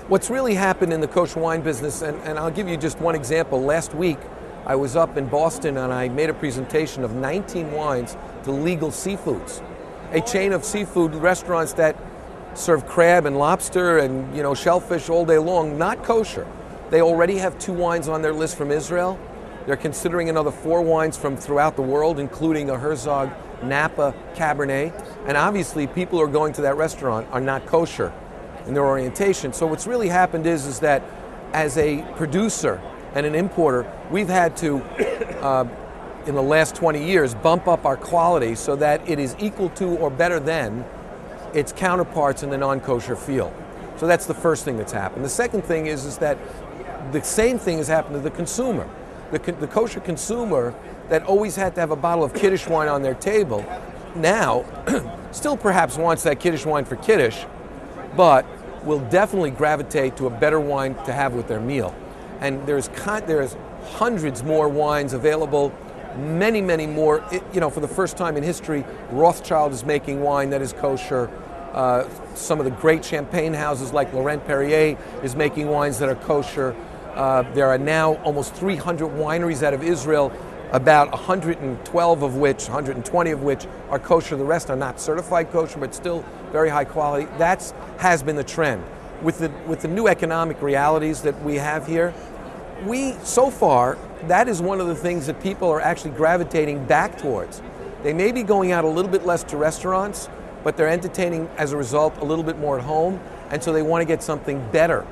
What's really happened in the kosher wine business, and I'll give you just one example. Last week, I was up in Boston and I made a presentation of 19 wines to Legal Seafoods, a chain of seafood restaurants that serve crab and lobster and shellfish all day long, not kosher. They already have 2 wines on their list from Israel. They're considering another 4 wines from throughout the world, including a Herzog Napa Cabernet. And obviously, people who are going to that restaurant are not kosher in their orientation. So what's really happened is that as a producer and an importer, we've had to, in the last 20 years, bump up our quality so that it is equal to or better than its counterparts in the non-kosher field. So that's the first thing that's happened. The second thing is that the same thing has happened to the consumer. The kosher consumer that always had to have a bottle of Kiddush wine on their table now still perhaps wants that Kiddush wine for Kiddush, but will definitely gravitate to a better wine to have with their meal. And there's hundreds more wines available, many more. For the first time in history, Rothschild is making wine that is kosher. Some of the great champagne houses like Laurent Perrier is making wines that are kosher. There are now almost 300 wineries out of Israel, about 120 of which are kosher. The rest are not certified kosher, but still very high quality. That has been the trend. With the new economic realities that we have here, so far, that is one of the things that people are actually gravitating back towards. They may be going out a little bit less to restaurants, but they're entertaining as a result a little bit more at home, and so they want to get something better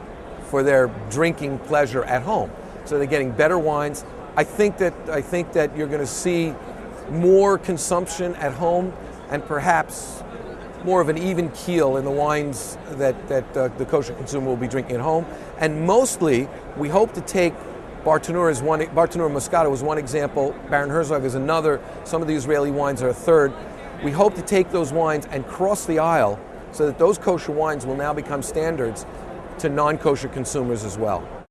for their drinking pleasure at home. So they're getting better wines. I think that you're going to see more consumption at home and perhaps more of an even keel in the wines that the kosher consumer will be drinking at home. And mostly, we hope to take Bartenura Moscato is one example, Baron Herzog is another, some of the Israeli wines are a third. We hope to take those wines and cross the aisle so that those kosher wines will now become standards to non-kosher consumers as well.